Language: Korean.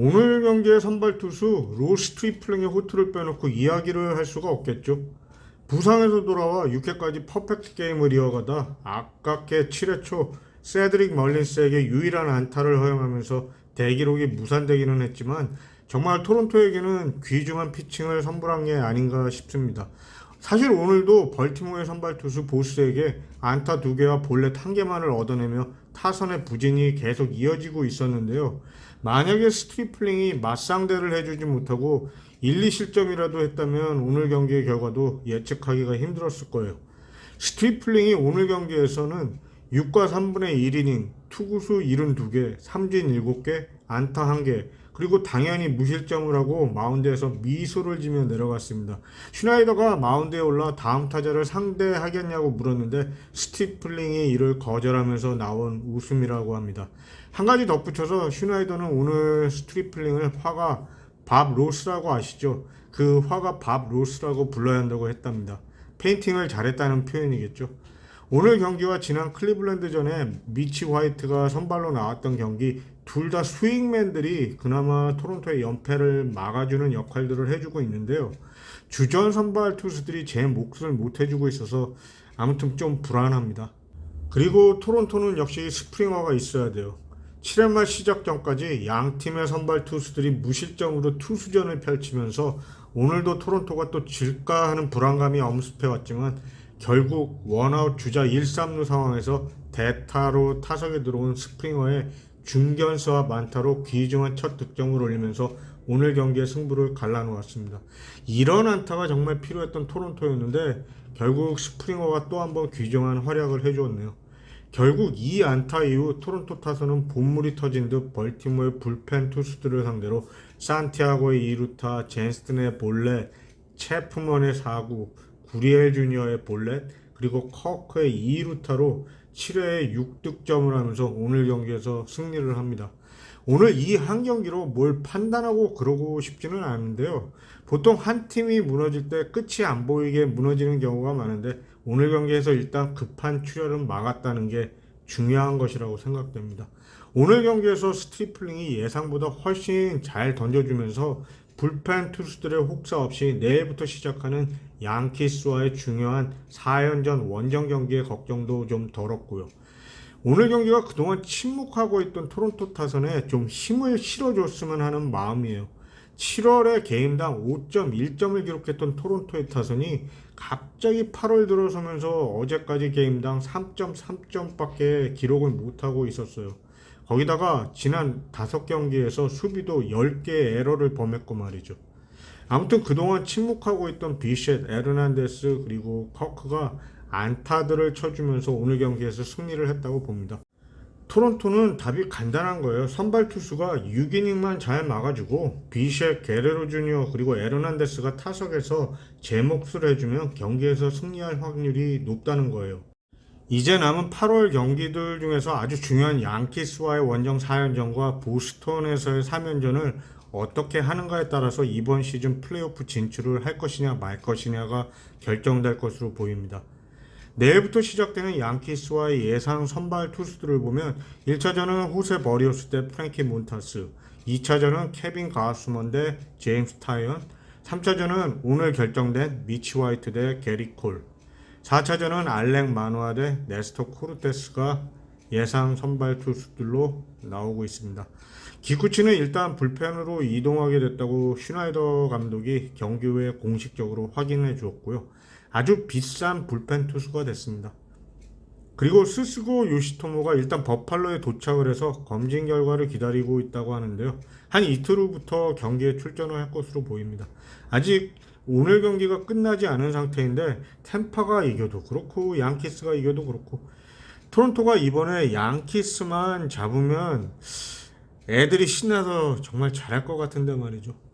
오늘 경기의 선발 투수 로스 트리플링의 호투를 빼놓고 이야기를 할 수가 없겠죠. 부상에서 돌아와 6회까지 퍼펙트 게임을 이어가다 아깝게 7회 초 세드릭 멀린스에게 유일한 안타를 허용하면서 대기록이 무산되기는 했지만 정말 토론토에게는 귀중한 피칭을 선물한 게 아닌가 싶습니다. 사실 오늘도 벌티모어의 선발 투수 보스에게 안타 2개와 볼넷 1개만을 얻어내며 타선의 부진이 계속 이어지고 있었는데요. 만약에 스트리플링이 맞상대를 해주지 못하고 1, 2실점이라도 했다면 오늘 경기의 결과도 예측하기가 힘들었을 거예요. 스트리플링이 오늘 경기에서는 6과 3분의 1이닝, 투구수 72개, 삼진 7개, 안타 1개, 그리고 당연히 무실점을 하고 마운드에서 미소를 지며 내려갔습니다. 슈나이더가 마운드에 올라 다음 타자를 상대하겠냐고 물었는데 스티플링이 이를 거절하면서 나온 웃음이라고 합니다. 한 가지 덧붙여서 슈나이더는 오늘 스트리플링을 화가 밥 로스라고 아시죠? 그 화가 밥 로스라고 불러야 한다고 했답니다. 페인팅을 잘했다는 표현이겠죠. 오늘 경기와 지난 클리블랜드전에 미치 화이트가 선발로 나왔던 경기 둘 다 스윙맨들이 그나마 토론토의 연패를 막아주는 역할들을 해주고 있는데요. 주전 선발 투수들이 제 몫을 못 해주고 있어서 아무튼 좀 불안합니다. 그리고 토론토는 역시 스프링어가 있어야 돼요. 7회 말 시작 전까지 양 팀의 선발 투수들이 무실점으로 투수전을 펼치면서 오늘도 토론토가 또 질까 하는 불안감이 엄습해왔지만 결국 원아웃 주자 1-3루 상황에서 대타로 타석에 들어온 스프링어의 중견수와 만타로 귀중한 첫 득점을 올리면서 오늘 경기의 승부를 갈라놓았습니다. 이런 안타가 정말 필요했던 토론토였는데 결국 스프링어가 또 한번 귀중한 활약을 해주었네요. 결국 이 안타 이후 토론토 타선은 본물이 터진 듯 벌티모어의 불펜 투수들을 상대로 산티아고의 2루타, 젠스튼의 볼넷, 체프먼의 4구, 구리엘 주니어의 볼넷, 그리고 커크의 2루타로 7회에 6득점을 하면서 오늘 경기에서 승리를 합니다. 오늘 이 한 경기로 뭘 판단하고 그러고 싶지는 않은데요. 보통 한 팀이 무너질 때 끝이 안 보이게 무너지는 경우가 많은데 오늘 경기에서 일단 급한 출혈은 막았다는 게 중요한 것이라고 생각됩니다. 오늘 경기에서 스티플링이 예상보다 훨씬 잘 던져주면서 불펜 투수들의 혹사 없이 내일부터 시작하는 양키스와의 중요한 4연전 원정 경기의 걱정도 좀 덜었고요. 오늘 경기가 그동안 침묵하고 있던 토론토 타선에 좀 힘을 실어줬으면 하는 마음이에요. 7월에 게임당 5.1점을 기록했던 토론토의 타선이 갑자기 8월 들어서면서 어제까지 게임당 3.3점밖에 기록을 못하고 있었어요. 거기다가 지난 5경기에서 수비도 10개의 에러를 범했고 말이죠. 아무튼 그동안 침묵하고 있던 비셋, 에르난데스 그리고 커크가 안타들을 쳐주면서 오늘 경기에서 승리를 했다고 봅니다. 토론토는 답이 간단한 거예요. 선발 투수가 6이닝만 잘 막아주고 비셋, 게레로 주니어 그리고 에르난데스가 타석에서 제 몫을 해주면 경기에서 승리할 확률이 높다는 거예요. 이제 남은 8월 경기들 중에서 아주 중요한 양키스와의 원정 4연전과 보스턴에서의 3연전을 어떻게 하는가에 따라서 이번 시즌 플레이오프 진출을 할 것이냐 말 것이냐가 결정될 것으로 보입니다. 내일부터 시작되는 양키스와의 예상 선발 투수들을 보면 1차전은 호세 버리오스 대 프랭키 몬타스, 2차전은 케빈 가스먼 대 제임스 타이언, 3차전은 오늘 결정된 미치 화이트 대 게리 콜, 4차전은 알렉 마누아 대 네스터 코르테스가 예상 선발 투수들로 나오고 있습니다. 기쿠치는 일단 불펜으로 이동하게 됐다고 슈나이더 감독이 경기 후에 공식적으로 확인해 주었고요. 아주 비싼 불펜 투수가 됐습니다. 그리고 스스고 요시토모가 일단 버팔로에 도착을 해서 검진 결과를 기다리고 있다고 하는데요. 한 이틀 후부터 경기에 출전을 할 것으로 보입니다. 아직 오늘 경기가 끝나지 않은 상태인데 템파가 이겨도 그렇고 양키스가 이겨도 그렇고 토론토가 이번에 양키스만 잡으면 애들이 신나서 정말 잘할 것 같은데 말이죠.